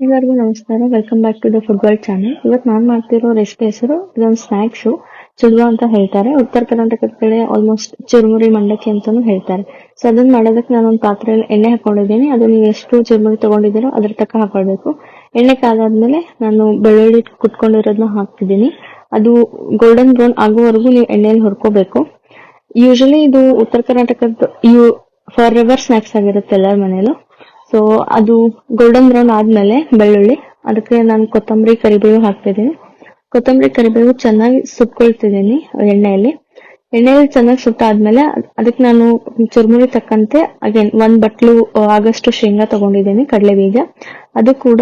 ಎಲ್ಲರಿಗೂ ನಮಸ್ಕಾರ. Welcome back to the football channel. ಇವತ್ತು ನಾನು ಮಾಡ್ತಿರೋ ರೆಸಿಪಿ ಹೆಸರು ಇದೊಂದು ಸ್ನ್ಯಾಕ್ಸು ಚುಡುವ ಅಂತ ಹೇಳ್ತಾರೆ. ಉತ್ತರ ಕರ್ನಾಟಕದ ಕಡೆ ಆಲ್ಮೋಸ್ಟ್ ಚುರುಮುರಿ ಮಂಡಕ್ಕಿ ಅಂತಾನು ಹೇಳ್ತಾರೆ. ಸೊ ಅದನ್ನ ಮಾಡೋದಕ್ಕೆ ನಾನೊಂದು ಪಾತ್ರೆಯಲ್ಲಿ ಎಣ್ಣೆ ಹಾಕೊಂಡಿದ್ದೀನಿ. ಅದು ನೀವು ಎಷ್ಟು ಚುರುಮುರಿ ತಗೊಂಡಿದ್ದೀರೋ ಅದ್ರ ತಕ್ಕ ಹಾಕೊಳ್ಬೇಕು. ಎಣ್ಣೆ ಕಾದಾದ್ಮೇಲೆ ನಾನು ಬೆಳ್ಳುಳ್ಳಿ ಕುಟ್ಕೊಂಡಿರೋದನ್ನ ಹಾಕ್ತಿದ್ದೀನಿ. ಅದು ಗೋಲ್ಡನ್ ಬ್ರೌನ್ ಆಗೋವರೆಗೂ ನೀವು ಎಣ್ಣೆಯಲ್ಲಿ ಹುರ್ಕೋಬೇಕು. ಯೂಶಲಿ ಇದು ಉತ್ತರ ಕರ್ನಾಟಕದ ಫಾರ್ ಎವರ್ ಸ್ನ್ಯಾಕ್ಸ್ ಆಗಿರುತ್ತೆ ಎಲ್ಲರ ಮನೇಲೂ. ಸೊ ಅದು ಗೋಲ್ಡನ್ ಬ್ರೌನ್ ಆದ್ಮೇಲೆ ಬೆಳ್ಳುಳ್ಳಿ, ಅದಕ್ಕೆ ನಾನು ಕೊತ್ತಂಬರಿ ಕರಿಬೇವು ಹಾಕ್ತಿದ್ದೀನಿ. ಕೊತ್ತಂಬರಿ ಕರಿಬೇವು ಚೆನ್ನಾಗಿ ಸುಟ್ಕೊಳ್ತಿದ್ದೀನಿ ಎಣ್ಣೆಯಲ್ಲಿ ಚೆನ್ನಾಗಿ ಸುಟ್ಟಾದ್ಮೇಲೆ ಅದಕ್ಕೆ ನಾನು ಚುರುಮುರಿ ತಕ್ಕಂತೆ ಅಗೇನ್ 1 ಬಟ್ಲು ಆಗಷ್ಟು ಶೇಂಗಾ ತಗೊಂಡಿದ್ದೀನಿ, ಕಡಲೆ ಬೀಜ. ಅದು ಕೂಡ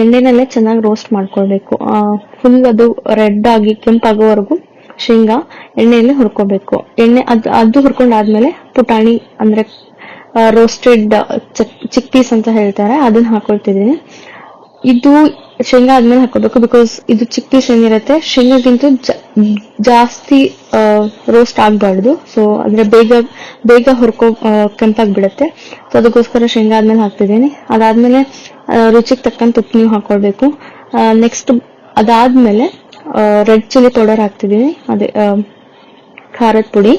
ಎಣ್ಣೆನಲ್ಲೇ ಚೆನ್ನಾಗಿ ರೋಸ್ಟ್ ಮಾಡ್ಕೊಳ್ಬೇಕು. ಫುಲ್ ಅದು ರೆಡ್ ಆಗಿ ಕೆಂಪಾಗೋವರೆಗೂ ಶೇಂಗಾ ಎಣ್ಣೆಯಲ್ಲಿ ಹುರ್ಕೋಬೇಕು. ಅದು ಹುರ್ಕೊಂಡಾದ್ಮೇಲೆ ಪುಟಾಣಿ ಅಂದ್ರೆ ರೋಸ್ಟೆಡ್ ಚಿಕ್ ಪೀಸ್ ಅಂತ ಹೇಳ್ತಾರೆ, ಅದನ್ನ ಹಾಕೊಳ್ತಿದ್ದೀನಿ. ಇದು ಶೇಂಗಾ ಆದ್ಮೇಲೆ ಹಾಕೋಬೇಕು, ಬಿಕಾಸ್ ಇದು ಚಿಕ್ ಪೀಸ್ ಏನಿರುತ್ತೆ ಶೇಂಗಾಗಿಂತ ಜಾಸ್ತಿ ರೋಸ್ಟ್ ಆಗ್ಬಾರ್ದು. ಸೊ ಅಂದ್ರೆ ಬೇಗ ಹುರ್ಕೋ ಕೆಂಪಾಗ್ಬಿಡತ್ತೆ. ಸೊ ಅದಕ್ಕೋಸ್ಕರ ಶೇಂಗಾ ಆದ್ಮೇಲೆ ಹಾಕ್ತಿದ್ದೀನಿ. ಅದಾದ್ಮೇಲೆ ರುಚಿಗೆ ತಕ್ಕಂತ ಉಪ್ಪು ನೀವು ಹಾಕೊಳ್ಬೇಕು. ನೆಕ್ಸ್ಟ್ ಅದಾದ್ಮೇಲೆ ರೆಡ್ ಚಿಲ್ಲಿ ಪೌಡರ್ ಹಾಕ್ತಿದ್ದೀನಿ, ಅದೇ ಖಾರದ ಪುಡಿ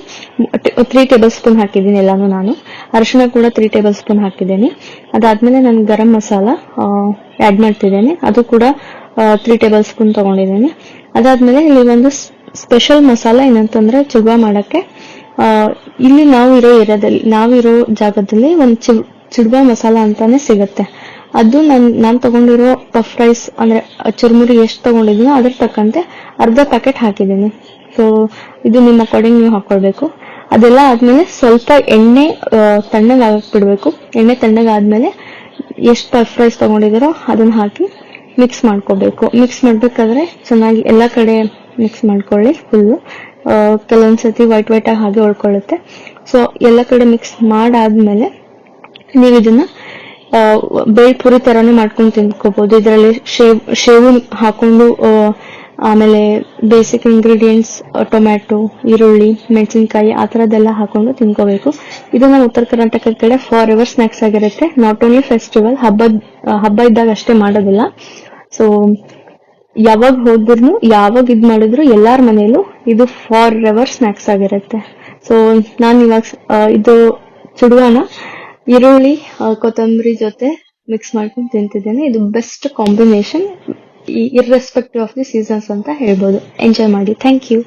3 ಟೇಬಲ್ ಸ್ಪೂನ್ ಹಾಕಿದ್ದೀನಿ ಎಲ್ಲಾನು ನಾನು. ಅರಿಶಿನ ಕೂಡ 3 ಟೇಬಲ್ ಸ್ಪೂನ್ ಹಾಕಿದ್ದೀನಿ. ಅದಾದ್ಮೇಲೆ ನಾನು ಗರಂ ಮಸಾಲ ಆಡ್ ಮಾಡ್ತಿದ್ದೇನೆ, ಅದು ಕೂಡ 3 ಟೇಬಲ್ ಸ್ಪೂನ್ ತಗೊಂಡಿದ್ದೀನಿ. ಅದಾದ್ಮೇಲೆ ಇಲ್ಲಿ ಒಂದು ಸ್ಪೆಷಲ್ ಮಸಾಲ ಏನಂತಂದ್ರೆ ಚುಡುವ ಮಾಡಕ್ಕೆ ಇಲ್ಲಿ ನಾವಿರೋ ಜಾಗದಲ್ಲಿ ಒಂದು ಚುಡುವ ಮಸಾಲ ಅಂತಾನೆ ಸಿಗುತ್ತೆ. ಅದು ನಾನ್ ತಗೊಂಡಿರೋ ಪಫ್ ರೈಸ್ ಅಂದ್ರೆ ಚುರುಮುರಿ ಎಷ್ಟು ತಗೊಂಡಿದ್ದೀನೋ ಅದ್ರ ತಕ್ಕಂತೆ ಅರ್ಧ ಪ್ಯಾಕೆಟ್ ಹಾಕಿದ್ದೀನಿ. ಸೊ ಇದು ನಿಮ್ಮ ಅಕಾರ್ಡಿಂಗ್ ನೀವು ಹಾಕೊಳ್ಬೇಕು. ಅದೆಲ್ಲ ಆದ್ಮೇಲೆ ಸ್ವಲ್ಪ ಎಣ್ಣೆ ತಣ್ಣಗಾಗಕ್ ಬಿಡ್ಬೇಕು. ಎಣ್ಣೆ ತಣ್ಣಗಾದ್ಮೇಲೆ ಎಷ್ಟು ಪಫ್ ರೈಸ್ ತಗೊಂಡಿದ್ದೀರೋ ಅದನ್ನ ಹಾಕಿ ಮಿಕ್ಸ್ ಮಾಡ್ಕೋಬೇಕು. ಮಿಕ್ಸ್ ಮಾಡ್ಬೇಕಾದ್ರೆ ಚೆನ್ನಾಗಿ ಎಲ್ಲಾ ಕಡೆ ಮಿಕ್ಸ್ ಮಾಡ್ಕೊಳ್ಳಿ ಫುಲ್ಲು. ಕೆಲವೊಂದ್ಸತಿ ವೈಟ್ ಆಗಿ ಹಾಗೆ ಉಳ್ಕೊಳ್ಳುತ್ತೆ. ಸೊ ಎಲ್ಲ ಕಡೆ ಮಿಕ್ಸ್ ಮಾಡಾದ್ಮೇಲೆ ನೀವು ಇದನ್ನ ಬೇಳ್ಪುರಿ ತರಾನೇ ಮಾಡ್ಕೊಂಡು ತಿನ್ಕೋಬಹುದು. ಇದರಲ್ಲಿ ಶೇವು ಹಾಕೊಂಡು, ಆಮೇಲೆ ಬೇಸಿಕ್ ಇಂಗ್ರೀಡಿಯೆಂಟ್ಸ್ ಟೊಮ್ಯಾಟೊ, ಈರುಳ್ಳಿ, ಮೆಣಸಿನ್ಕಾಯಿ ಆ ತರದೆಲ್ಲ ಹಾಕೊಂಡು ತಿನ್ಕೋಬೇಕು. ಇದು ನಮ್ಮ ಉತ್ತರ ಕರ್ನಾಟಕದ ಕಡೆ ಫಾರ್ ಎವರ್ ಸ್ನ್ಯಾಕ್ಸ್ ಆಗಿರುತ್ತೆ. ನಾಟ್ ಓನ್ಲಿ ಫೆಸ್ಟಿವಲ್, ಹಬ್ಬ ಇದ್ದಾಗ ಅಷ್ಟೇ ಮಾಡೋದಿಲ್ಲ. ಸೊ ಯಾವಾಗ ಹೋದ್ರು ಯಾವಾಗ ಮಾಡಿದ್ರು ಎಲ್ಲಾರ ಮನೆಯಲ್ಲೂ ಇದು ಫಾರ್ ಎವರ್ ಸ್ನ್ಯಾಕ್ಸ್ ಆಗಿರುತ್ತೆ. ಸೊ ನಾನು ಇವಾಗ ಇದು ಚುಡುವನ ಈರುಳ್ಳಿ ಕೊತ್ತಂಬರಿ ಜೊತೆ ಮಿಕ್ಸ್ ಮಾಡ್ಕೊಂಡು ತಿಂತಿದ್ದೇನೆ. ಇದು best combination irrespective of the seasons ಅಂತ ಹೇಳ್ಬೋದು. ಎಂಜಾಯ್ ಮಾಡಿ. Thank you.